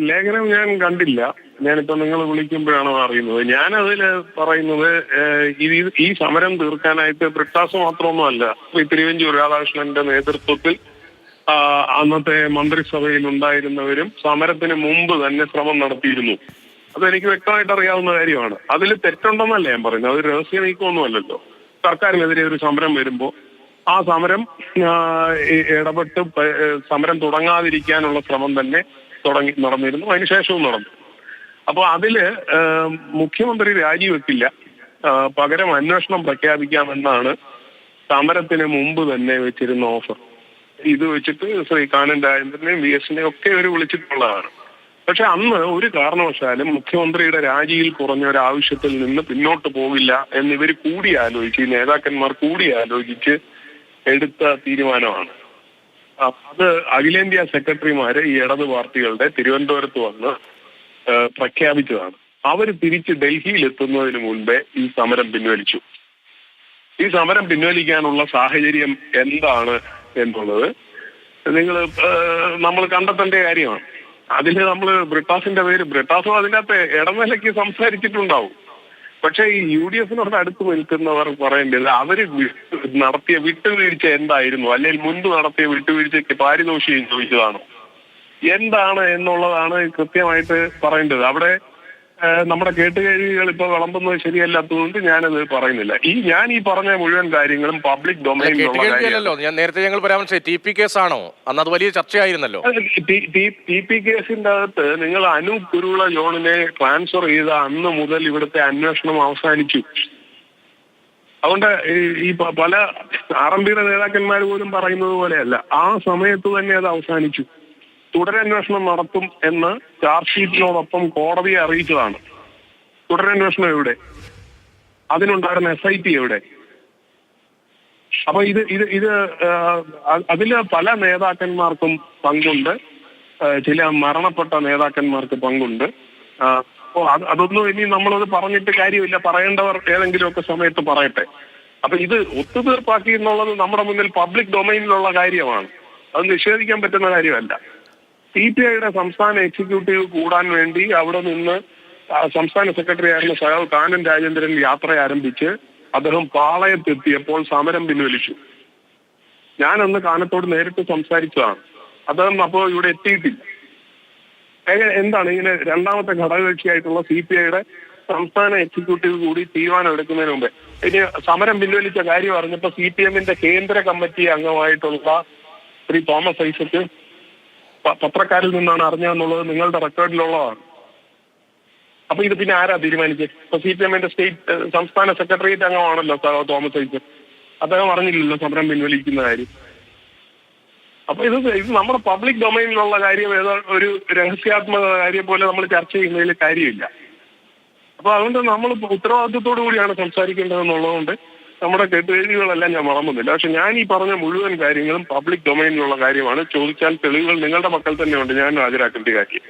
ലേഖനം ഞാൻ കണ്ടില്ല. ഞാനിപ്പോ നിങ്ങൾ വിളിക്കുമ്പോഴാണ് അറിയുന്നത്. ഞാനതില് പറയുന്നത് ഈ സമരം തീർക്കാനായിട്ട് ബ്രിട്ടാസ് മാത്രമൊന്നുമല്ല, തിരുവഞ്ചൂർ രാധാകൃഷ്ണന്റെ നേതൃത്വത്തിൽ അന്നത്തെ മന്ത്രിസഭയിൽ ഉണ്ടായിരുന്നവരും സമരത്തിന് മുമ്പ് തന്നെ ശ്രമം നടത്തിയിരുന്നു. അതെനിക്ക് വ്യക്തമായിട്ട് അറിയാവുന്ന കാര്യമാണ്. അതിൽ തെറ്റുണ്ടെന്നല്ല ഞാൻ പറയുന്നത്. അത് രഹസ്യ നീക്കമൊന്നുമല്ലല്ലോ. സർക്കാരിനെതിരെ ഒരു സമരം വരുമ്പോൾ ആ സമരം ഇടപെട്ട് സമരം തുടങ്ങാതിരിക്കാനുള്ള ശ്രമം തന്നെ നടന്നിരുന്നു. അതിനുശേഷവും നടന്നു. അപ്പോൾ അതില് മുഖ്യമന്ത്രി രാജിവെക്കില്ല, പകരം അന്വേഷണം പ്രഖ്യാപിക്കാമെന്നാണ് സമരത്തിന് മുമ്പ് തന്നെ വെച്ചിരുന്ന ഓഫർ. ഇത് വെച്ചിട്ട് ശ്രീ കാനൻ രാജേന്ദ്രനെയും VS-നെയും ഒക്കെ ഇവർ വിളിച്ചിട്ടുള്ളതാണ്. പക്ഷെ അന്ന് ഒരു കാരണവശാലും മുഖ്യമന്ത്രിയുടെ രാജിയിൽ കുറഞ്ഞ ഒരു ആവശ്യത്തിൽ നിന്ന് പിന്നോട്ട് പോകില്ല എന്നിവർ കൂടി ആലോചിച്ച്, ഈ നേതാക്കന്മാർ കൂടി ആലോചിച്ച് എടുത്ത തീരുമാനമാണ്. അത് അഖിലേന്ത്യാ സെക്രട്ടറിമാര് ഈ ഇടത് പാർട്ടികളുടെ തിരുവനന്തപുരത്ത് വന്ന് പ്രഖ്യാപിച്ചതാണ്. അവർ തിരിച്ച് ഡൽഹിയിൽ എത്തുന്നതിന് മുൻപേ ഈ സമരം പിൻവലിച്ചു. ഈ സമരം പിൻവലിക്കാനുള്ള സാഹചര്യം എന്താണ് എന്നുള്ളത് നമ്മൾ കണ്ടെത്തേണ്ട കാര്യമാണ്. അതിൽ നമ്മൾ ബ്രിട്ടാസിന്റെ ബ്രിട്ടാസും അതിൻ്റെ അകത്ത് ഇടനിലയ്ക്ക് സംസാരിച്ചിട്ടുണ്ടാവും. പക്ഷെ ഈ UDF-നോട് അടുത്ത് നിൽക്കുന്നവർ പറയേണ്ടത് അവര് നടത്തിയ വിട്ടുവീഴ്ച എന്തായിരുന്നു, അല്ലെങ്കിൽ മുൻപ് നടത്തിയ വിട്ടുവീഴ്ചയ്ക്ക് പാരിതോഷികം ചോദിച്ചതാണോ, എന്താണ് എന്നുള്ളതാണ് കൃത്യമായിട്ട് പറയേണ്ടത്. അവിടെ നമ്മുടെ കേട്ടുകേഴ്വികൾ ഇപ്പൊ വിളമ്പുന്നത് ശരിയല്ലാത്തതുകൊണ്ട് ഞാനത് പറയുന്നില്ല. ഞാൻ ഈ പറഞ്ഞ മുഴുവൻ കാര്യങ്ങളും പബ്ലിക് ഡൊമൈനിലുള്ള കാര്യമല്ലോ. ഞാൻ നേരത്തെ ഞങ്ങൾ പരാമർശിച്ച TP കേസാണോ? അന്ന് അത് വലിയ ചർച്ചയായിരുന്നല്ലോ. TP കേസിന്റെ അകത്ത് നിങ്ങൾ അനൂപ് കുരുവിള ജോണിനെ ട്രാൻസ്ഫർ ചെയ്ത അന്ന് മുതൽ ഇവിടുത്തെ അന്വേഷണം അവസാനിച്ചു. അതുകൊണ്ട് ഈ പല RMPയുടെ നേതാക്കന്മാർ പോലും പറയുന്നത് പോലെയല്ല, ആ സമയത്ത് തന്നെ അത് അവസാനിച്ചു. തുടരന്വേഷണം നടത്തും എന്ന് ചാർജ് ഷീറ്റിനോടൊപ്പം കോടതിയെ അറിയിച്ചതാണ്. തുടരന്വേഷണം എവിടെ? അതിനുണ്ടായിരുന്ന SIT എവിടെ? അപ്പൊ ഇത് അതില് പല നേതാക്കന്മാർക്കും പങ്കുണ്ട്, ചില മരണപ്പെട്ട നേതാക്കന്മാർക്ക് പങ്കുണ്ട്. അപ്പോൾ അതൊന്നും ഇനി നമ്മളത് പറഞ്ഞിട്ട് കാര്യമില്ല. പറയേണ്ടവർ ഏതെങ്കിലുമൊക്കെ സമയത്ത് പറയട്ടെ. അപ്പൊ ഇത് ഒത്തുതീർപ്പാക്കി എന്നുള്ളത് നമ്മുടെ മുന്നിൽ പബ്ലിക് ഡൊമൈനിലുള്ള കാര്യമാണ്. അത് നിഷേധിക്കാൻ പറ്റുന്ന കാര്യമല്ല. CPIയുടെ സംസ്ഥാന എക്സിക്യൂട്ടീവ് കൂടാൻ വേണ്ടി അവിടെ നിന്ന് സംസ്ഥാന സെക്രട്ടറി ആയിരുന്ന സഖാവ് കാനൻ രാജേന്ദ്രൻ യാത്ര ആരംഭിച്ച് അദ്ദേഹം പാളയത്തെത്തിയപ്പോൾ സമരം പിൻവലിച്ചു. ഞാനന്ന് കാനത്തോട് നേരിട്ട് സംസാരിച്ചതാണ്. അദ്ദേഹം അപ്പോൾ ഇവിടെ എത്തിയിട്ടില്ല. എന്താണ് ഇങ്ങനെ രണ്ടാമത്തെ ഘടകകക്ഷിയായിട്ടുള്ള CPIയുടെ സംസ്ഥാന എക്സിക്യൂട്ടീവ് കൂടി തീരുമാനം എടുക്കുന്നതിന് മുമ്പേ ഇനി സമരം പിൻവലിച്ച കാര്യം അറിഞ്ഞപ്പോൾ CPM-ന്റെ കേന്ദ്ര കമ്മിറ്റി അംഗമായിട്ടുള്ള ശ്രീ തോമസ് ഐസക് പത്രക്കാരിൽ നിന്നാണ് അറിഞ്ഞതെന്നുള്ളത് നിങ്ങളുടെ റെക്കോർഡിലുള്ളതാണ്. അപ്പൊ ഇത് പിന്നെ ആരാ തീരുമാനിച്ചത്? ഇപ്പൊ CPM-ന്റെ സ്റ്റേറ്റ് സംസ്ഥാന സെക്രട്ടേറിയറ്റ് അംഗമാണല്ലോ തോമസ് ഐസക്. അദ്ദേഹം അറിഞ്ഞില്ലല്ലോ സമരം പിൻവലിക്കുന്ന കാര്യം. അപ്പൊ ഇത് നമ്മുടെ പബ്ലിക് ഡൊമൈനിലുള്ള കാര്യം, ഏതോ ഒരു രഹസ്യാത്മക കാര്യം പോലെ നമ്മൾ ചർച്ച ചെയ്യുന്നതിൽ കാര്യമില്ല. അപ്പൊ അതുകൊണ്ട് നമ്മൾ ഉത്തരവാദിത്വത്തോടു കൂടിയാണ് സംസാരിക്കേണ്ടതെന്നുള്ളതുകൊണ്ട് നമ്മുടെ കേട്ടുകേഴ്വികളെല്ലാം ഞാൻ മറന്നുന്നില്ല. പക്ഷെ ഞാൻ ഈ പറഞ്ഞ മുഴുവൻ കാര്യങ്ങളും പബ്ലിക് ഡൊമൈനിലുള്ള കാര്യമാണ്. ചോദിച്ചാൽ തെളിവുകൾ നിങ്ങളുടെ മക്കൾ തന്നെ ഉണ്ട്, ഞാൻ ഹാജരാക്കേണ്ട കാര്യം.